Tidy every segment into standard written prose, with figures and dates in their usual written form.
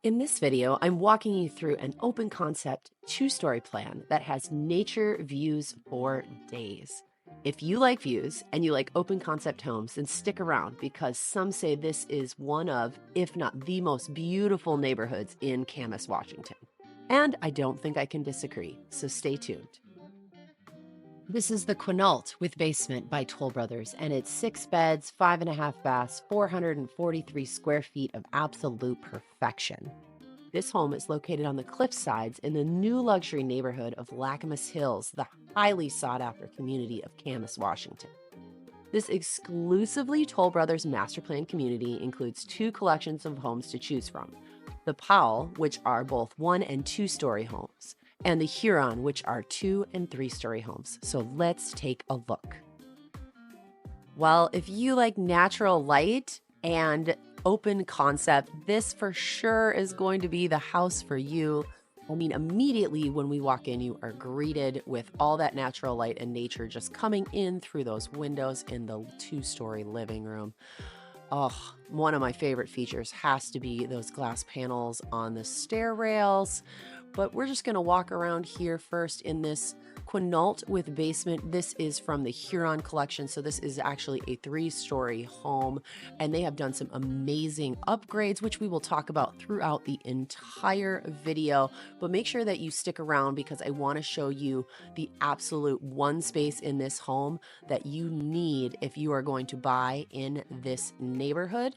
In this video, I'm walking you through an open concept two-story plan that has nature views for days. If you like views and you like open concept homes, then stick around because some say this is one of, if not the most beautiful neighborhoods in Camas, Washington. And I don't think I can disagree, so stay tuned. This is the Quinault with basement by Toll Brothers, and it's 6 beds, 5.5 baths, 443 square feet of absolute perfection. This home is located on the cliff sides in the new luxury neighborhood of Lacamas Hills, the highly sought after community of Camas, Washington. This exclusively Toll Brothers master plan community includes 2 collections of homes to choose from: the Powell, which are both 1 and 2 story homes, and the Huron, which are 2 and 3 story homes. So let's take a look. Well, if you like natural light and open concept, this for sure is going to be the house for you. I mean, immediately when we walk in, you are greeted with all that natural light and nature just coming in through those windows in the 2-story living room. Oh, one of my favorite features has to be those glass panels on the stair rails. But we're just going to walk around here first in this Quinault with basement. This is from the Huron collection. So this is actually a 3-story home, and they have done some amazing upgrades, which we will talk about throughout the entire video. But make sure that you stick around because I want to show you the absolute one space in this home that you need if you are going to buy in this neighborhood.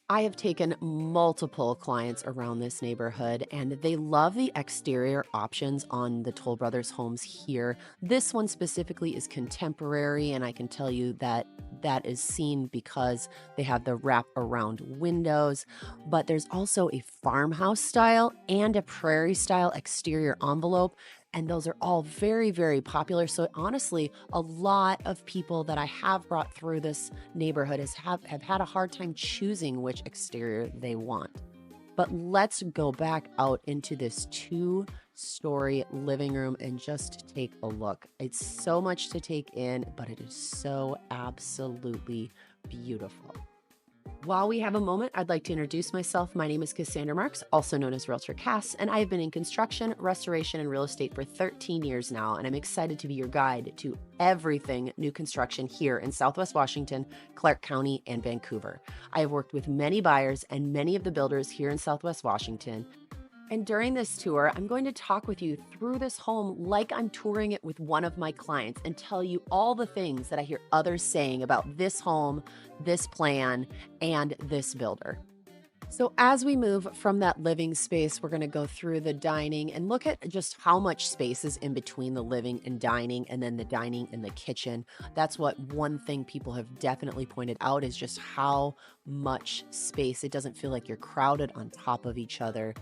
I have taken multiple clients around this neighborhood, and they love the exterior options on the Toll Brothers homes here. This one specifically is contemporary, and I can tell you that that is seen because they have the wrap-around windows, but there's also a farmhouse style and a prairie style exterior envelope. And those are all very, very popular. So honestly, a lot of people that I have brought through this neighborhood have had a hard time choosing which exterior they want. But let's go back out into this 2-story living room and just take a look. It's so much to take in, but it is so absolutely beautiful. While we have a moment, I'd like to introduce myself. My name is Cassandra Marks, also known as Realtor Cass, and I have been in construction, restoration, and real estate for 13 years now, and I'm excited to be your guide to everything new construction here in Southwest Washington, Clark County, and Vancouver. I have worked with many buyers and many of the builders here in Southwest Washington. And during this tour, I'm going to talk with you through this home like I'm touring it with one of my clients and tell you all the things that I hear others saying about this home, this plan, and this builder. So as we move from that living space, we're going to go through the dining and look at just how much space is in between the living and dining, and then the dining and the kitchen. That's what one thing people have definitely pointed out is just how much space. It doesn't feel like you're crowded on top of each other.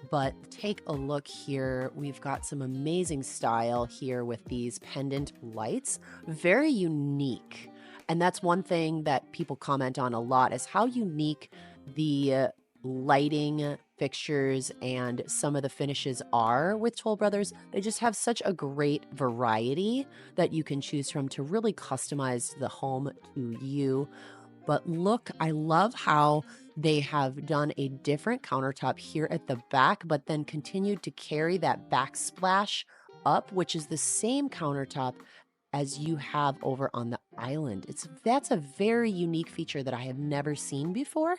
But take a look here. We've got some amazing style here with these pendant lights. Very unique. And that's one thing that people comment on a lot is how unique the lighting fixtures and some of the finishes are with Toll Brothers. They just have such a great variety that you can choose from to really customize the home to you. But look, I love how they have done a different countertop here at the back, but then continued to carry that backsplash up, which is the same countertop as you have over on the island. That's a very unique feature that I have never seen before.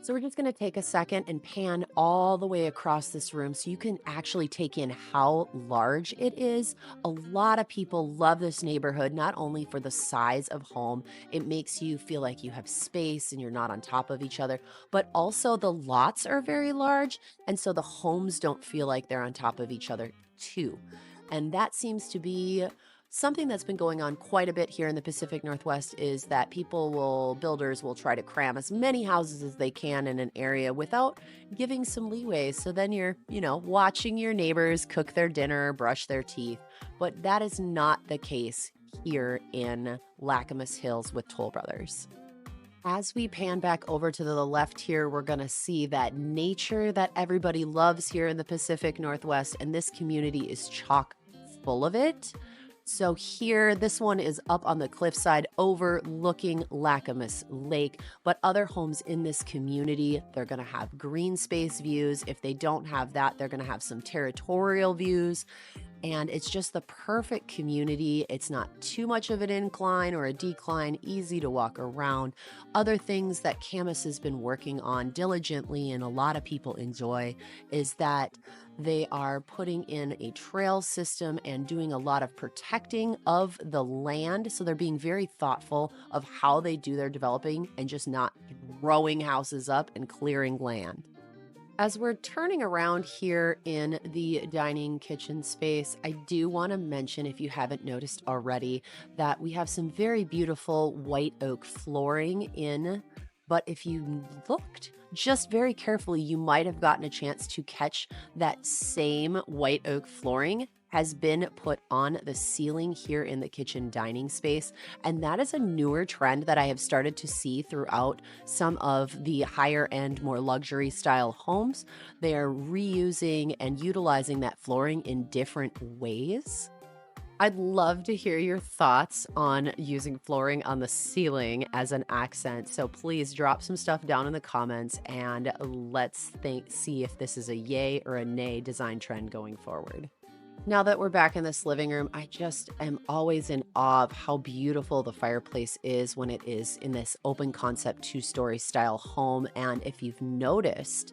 So we're just going to take a second and pan all the way across this room so you can actually take in how large it is. A lot of people love this neighborhood, not only for the size of home, it makes you feel like you have space and you're not on top of each other, but also the lots are very large. And so the homes don't feel like they're on top of each other too. And that seems to be something that's been going on quite a bit here in the Pacific Northwest is that builders will try to cram as many houses as they can in an area without giving some leeway. So then you're, watching your neighbors cook their dinner, brush their teeth. But that is not the case here in Lacamas Hills with Toll Brothers. As we pan back over to the left here, we're going to see that nature that everybody loves here in the Pacific Northwest, and this community is chock full of it. So here, this one is up on the cliffside overlooking Lacamas Lake, but other homes in this community, they're going to have green space views. If they don't have that, they're going to have some territorial views. And it's just the perfect community. It's not too much of an incline or a decline, easy to walk around. Other things that Camas has been working on diligently and a lot of people enjoy is that they are putting in a trail system and doing a lot of protecting of the land. So they're being very thoughtful of how they do their developing and just not throwing houses up and clearing land. As we're turning around here in the dining kitchen space, I do want to mention, if you haven't noticed already, that we have some very beautiful white oak flooring in. But if you looked just very carefully, you might have gotten a chance to catch that same white oak flooring has been put on the ceiling here in the kitchen dining space. And that is a newer trend that I have started to see throughout some of the higher end, more luxury style homes. They are reusing and utilizing that flooring in different ways. I'd love to hear your thoughts on using flooring on the ceiling as an accent. So please drop some stuff down in the comments and let's see if this is a yay or a nay design trend going forward. Now that we're back in this living room, I just am always in awe of how beautiful the fireplace is when it is in this open concept 2-story style home. And if you've noticed,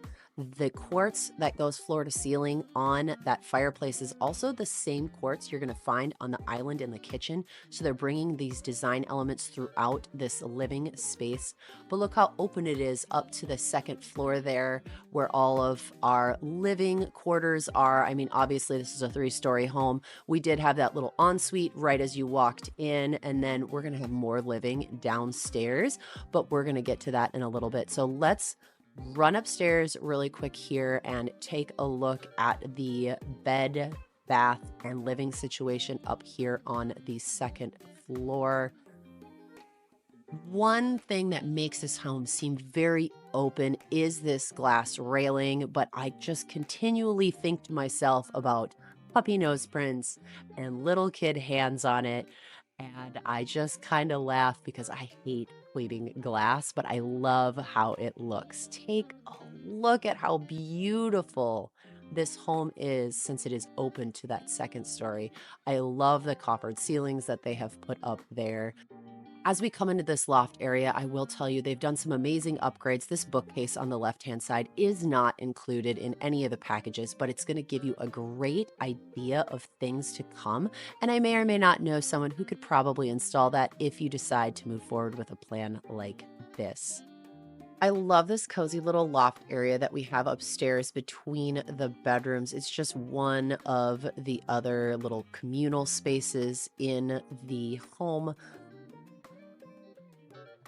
the quartz that goes floor to ceiling on that fireplace is also the same quartz you're going to find on the island in the kitchen. So they're bringing these design elements throughout this living space. But look how open it is up to the second floor there, where all of our living quarters are. I mean, obviously this is a 3-story home. We did have that little ensuite right as you walked in, and then we're going to have more living downstairs, but we're going to get to that in a little bit. So let's run upstairs really quick here and take a look at the bed, bath, and living situation up here on the second floor. One thing that makes this home seem very open is this glass railing, but I just continually think to myself about puppy nose prints and little kid hands on it. And I just kind of laugh because I hate cleaning glass, but I love how it looks. Take a look at how beautiful this home is since it is open to that second story. I love the coppered ceilings that they have put up there. As we come into this loft area, I will tell you they've done some amazing upgrades. This bookcase on the left-hand side is not included in any of the packages, but it's going to give you a great idea of things to come. And I may or may not know someone who could probably install that if you decide to move forward with a plan like this. I love this cozy little loft area that we have upstairs between the bedrooms. It's just one of the other little communal spaces in the home.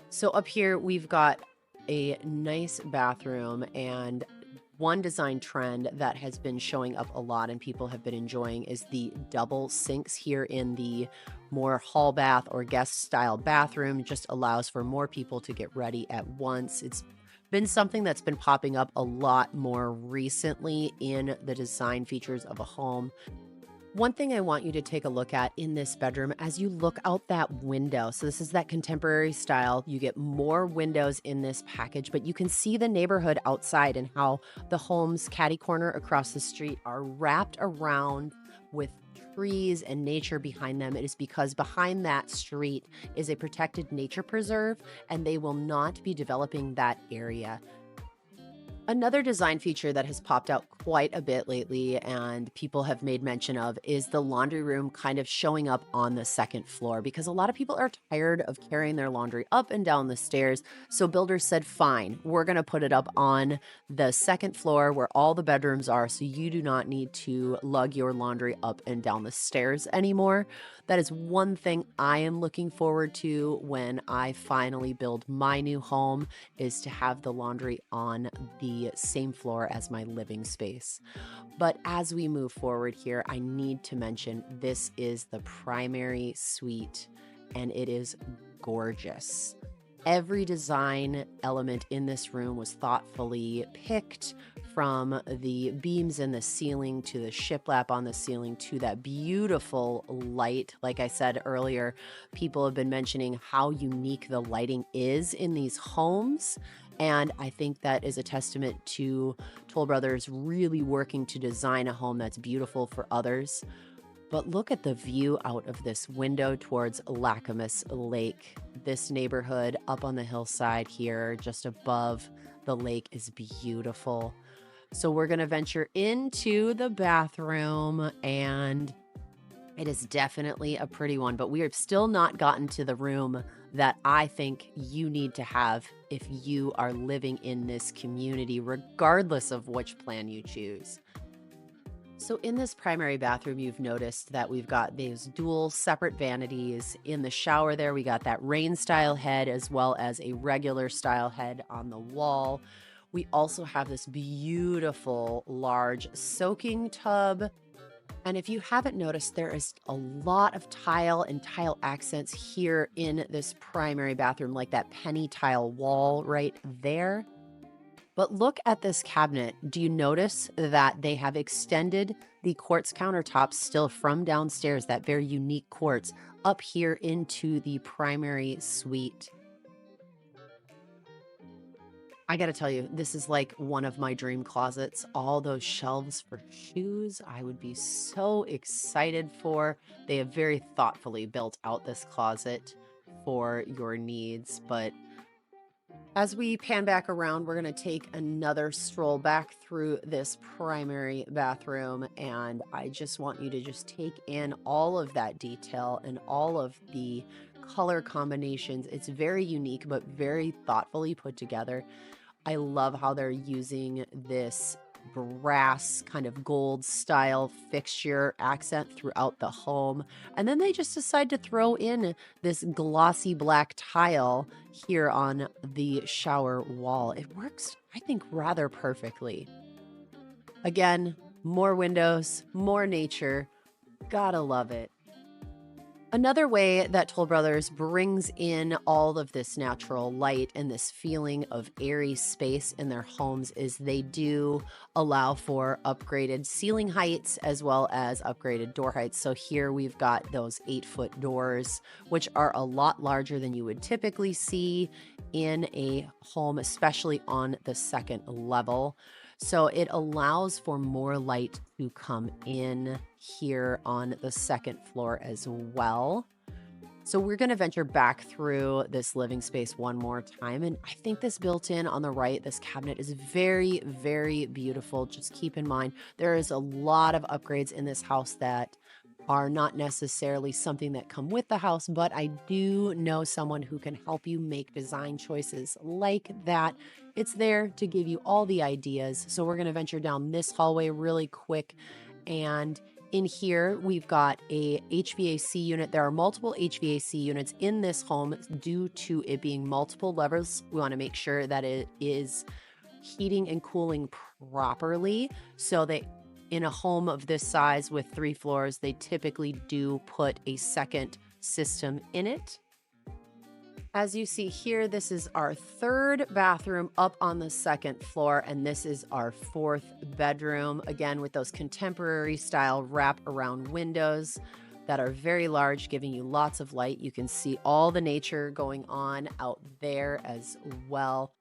So up here, we've got a nice bathroom, and one design trend that has been showing up a lot and people have been enjoying is the double sinks here in the more hall bath or guest style bathroom. It just allows for more people to get ready at once. It's been something that's been popping up a lot more recently in the design features of a home. One thing I want you to take a look at in this bedroom as you look out that window. So this is that contemporary style. You get more windows in this package, but you can see the neighborhood outside and how the homes catty corner across the street are wrapped around with trees and nature behind them. It is because behind that street is a protected nature preserve, and they will not be developing that area. Another design feature that has popped out quite a bit lately and people have made mention of is the laundry room kind of showing up on the second floor, because a lot of people are tired of carrying their laundry up and down the stairs. So builders said, fine, we're going to put it up on the second floor where all the bedrooms are, so you do not need to lug your laundry up and down the stairs anymore. That is one thing I am looking forward to when I finally build my new home, is to have the laundry on the same floor as my living space. But as we move forward here, I need to mention this is the primary suite, and it is gorgeous. Every design element in this room was thoughtfully picked, from the beams in the ceiling to the shiplap on the ceiling to that beautiful light. Like I said earlier, people have been mentioning how unique the lighting is in these homes. And I think that is a testament to Toll Brothers really working to design a home that's beautiful for others. But look at the view out of this window towards Lacamas Lake. This neighborhood up on the hillside here, just above the lake, is beautiful. So we're going to venture into the bathroom, and it is definitely a pretty one, but we have still not gotten to the room that I think you need to have if you are living in this community, regardless of which plan you choose. So in this primary bathroom, you've noticed that we've got these dual separate vanities. In the shower there, we got that rain style head as well as a regular style head on the wall. We also have this beautiful large soaking tub. And if you haven't noticed, there is a lot of tile and tile accents here in this primary bathroom, like that penny tile wall right there. But look at this cabinet. Do you notice that they have extended the quartz countertops still from downstairs, that very unique quartz, up here into the primary suite? I gotta tell you, this is like one of my dream closets. All those shelves for shoes, I would be so excited for. They have very thoughtfully built out this closet for your needs, but as we pan back around, we're going to take another stroll back through this primary bathroom, and I just want you to just take in all of that detail and all of the color combinations. It's very unique, but very thoughtfully put together. I love how they're using this brass kind of gold style fixture accent throughout the home. And then they just decide to throw in this glossy black tile here on the shower wall. It works, I think, rather perfectly. Again, more windows, more nature. Gotta love it. Another way that Toll Brothers brings in all of this natural light and this feeling of airy space in their homes is they do allow for upgraded ceiling heights as well as upgraded door heights. So here we've got those 8-foot doors, which are a lot larger than you would typically see in a home, especially on the second level. So it allows for more light to come in here on the second floor as well. So we're going to venture back through this living space one more time. And I think this built-in on the right, this cabinet is very, very beautiful. Just keep in mind, there is a lot of upgrades in this house that are not necessarily something that come with the house, but I do know someone who can help you make design choices like that. It's there to give you all the ideas. So we're going to venture down this hallway really quick, and in here, we've got a HVAC unit. There are multiple HVAC units in this home due to it being multiple levels. We want to make sure that it is heating and cooling properly. So they, in a home of this size with 3 floors, they typically do put a second system in it. As you see here, this is our 3rd bathroom up on the 2nd floor, and this is our 4th bedroom, again with those contemporary style wrap-around windows that are very large, giving you lots of light. You can see all the nature going on out there as well.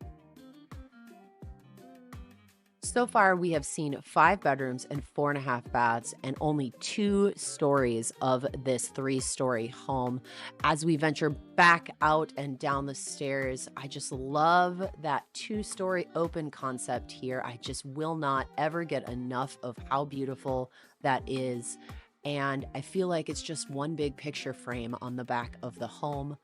So far, we have seen 5 bedrooms and 4.5 baths and only 2 stories of this 3-story home. As we venture back out and down the stairs, I just love that 2-story open concept here. I just will not ever get enough of how beautiful that is. And I feel like it's just one big picture frame on the back of the home.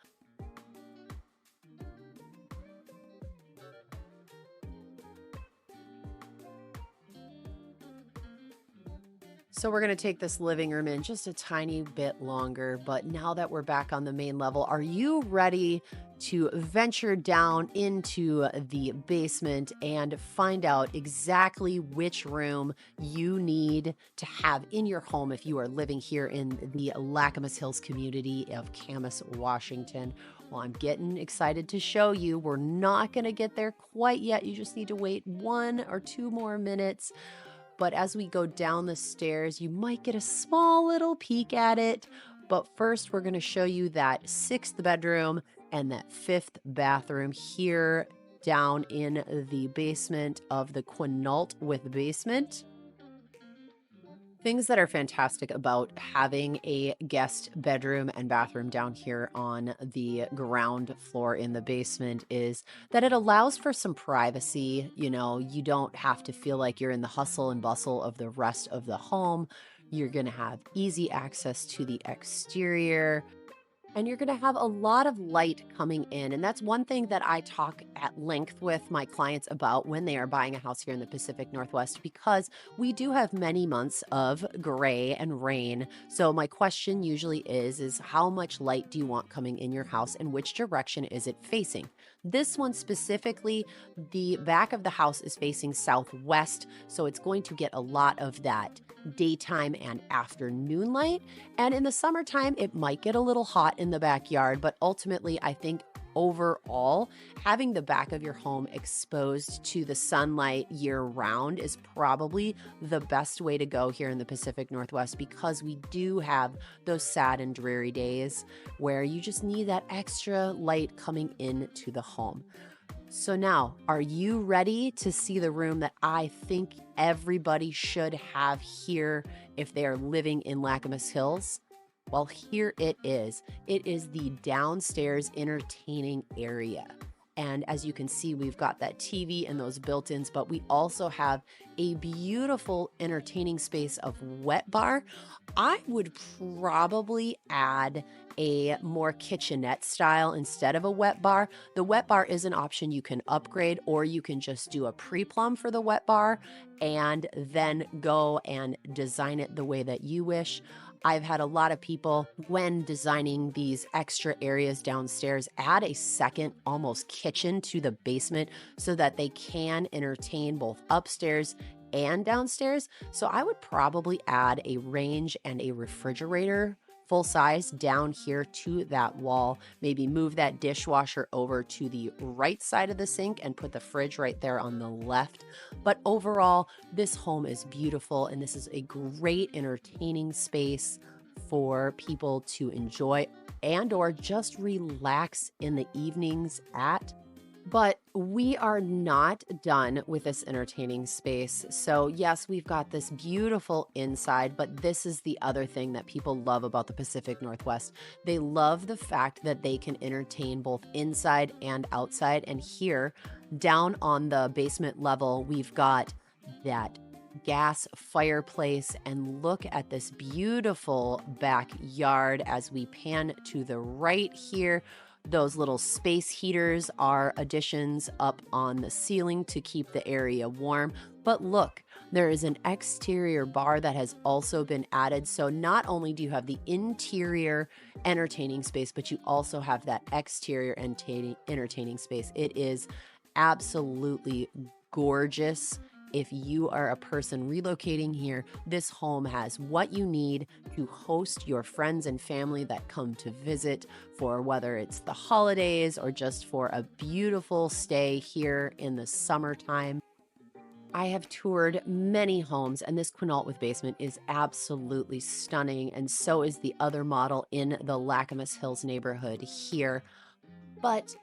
So we're going to take this living room in just a tiny bit longer, but now that we're back on the main level, are you ready to venture down into the basement and find out exactly which room you need to have in your home if you are living here in the Lacamas Hills community of Camas, Washington? Well, I'm getting excited to show you. We're not going to get there quite yet. You just need to wait 1 or 2 more minutes. But as we go down the stairs, you might get a small little peek at it. But first, we're going to show you that sixth bedroom and that fifth bathroom here down in the basement of the Quinault with basement. Things that are fantastic about having a guest bedroom and bathroom down here on the ground floor in the basement is that it allows for some privacy. You don't have to feel like you're in the hustle and bustle of the rest of the home. You're going to have easy access to the exterior. And you're going to have a lot of light coming in. And that's one thing that I talk at length with my clients about when they are buying a house here in the Pacific Northwest, because we do have many months of gray and rain. So my question usually is how much light do you want coming in your house and which direction is it facing? This one specifically, the back of the house is facing southwest. So it's going to get a lot of that daytime and afternoon light. And in the summertime, it might get a little hot in the backyard, but ultimately, I think overall, having the back of your home exposed to the sunlight year round is probably the best way to go here in the Pacific Northwest, because we do have those sad and dreary days where you just need that extra light coming into the home. So now, are you ready to see the room that I think everybody should have here if they are living in Lacamas Hills? Well, here it is. It is the downstairs entertaining area. And as you can see, we've got that TV and those built-ins, but we also have a beautiful entertaining space of wet bar. I would probably add a more kitchenette style instead of a wet bar. The wet bar is an option you can upgrade, or you can just do a pre-plumb for the wet bar and then go and design it the way that you wish. I've had a lot of people, when designing these extra areas downstairs, add a second almost kitchen to the basement so that they can entertain both upstairs and downstairs. So I would probably add a range and a refrigerator full size down here to that wall. Maybe move that dishwasher over to the right side of the sink and put the fridge right there on the left. But overall, this home is beautiful, and this is a great entertaining space for people to enjoy and or just relax in the evenings at. But we are not done with this entertaining space. So yes, we've got this beautiful inside, but this is the other thing that people love about the Pacific Northwest. They love the fact that they can entertain both inside and outside. And here, down on the basement level, we've got that gas fireplace, and look at this beautiful backyard as we pan to the right here. Those little space heaters are additions up on the ceiling to keep the area warm. But look, there is an exterior bar that has also been added. So not only do you have the interior entertaining space, but you also have that exterior entertaining space. It is absolutely gorgeous. If you are a person relocating here, this home has what you need to host your friends and family that come to visit, for whether it's the holidays or just for a beautiful stay here in the summertime. I have toured many homes, and this Quinault with basement is absolutely stunning, and so is the other model in the Lacamas Hills neighborhood here. But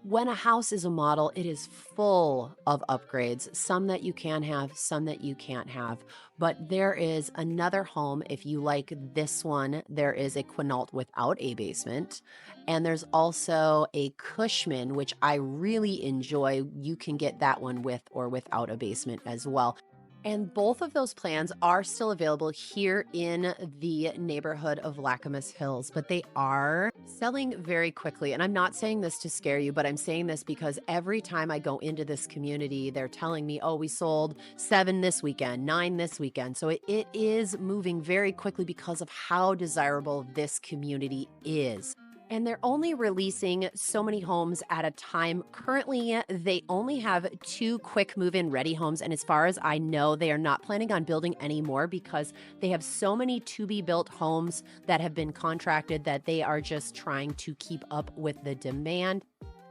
when a house is a model, it is full of upgrades, some that you can have, some that you can't have. But there is another home, if you like this one, there is a Quinault without a basement. And there's also a Cushman, which I really enjoy. You can get that one with or without a basement as well. And both of those plans are still available here in the neighborhood of Lacamas Hills, but they are selling very quickly. And I'm not saying this to scare you, but I'm saying this because every time I go into this community, they're telling me, oh, we sold 7 this weekend, 9 this weekend. So it is moving very quickly because of how desirable this community is. And they're only releasing so many homes at a time. Currently, they only have 2 quick move-in ready homes, and as far as I know, they are not planning on building any more because they have so many to-be-built homes that have been contracted that they are just trying to keep up with the demand.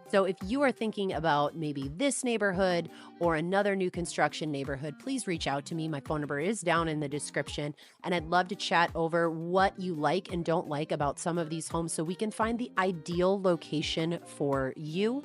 So if you are thinking about maybe this neighborhood or another new construction neighborhood, please reach out to me. My phone number is down in the description, and I'd love to chat over what you like and don't like about some of these homes so we can find the ideal location for you.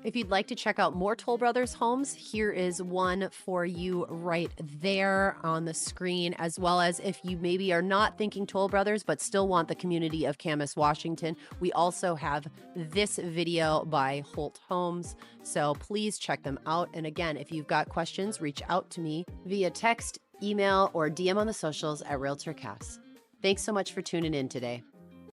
If you'd like to check out more Toll Brothers homes, here is one for you right there on the screen, as well as if you maybe are not thinking Toll Brothers but still want the community of Camas, Washington, we also have this video by Holt Homes, so please check them out. And again, if you've got questions, reach out to me via text, email, or DM on the socials at Realtor Cass. Thanks so much for tuning in today.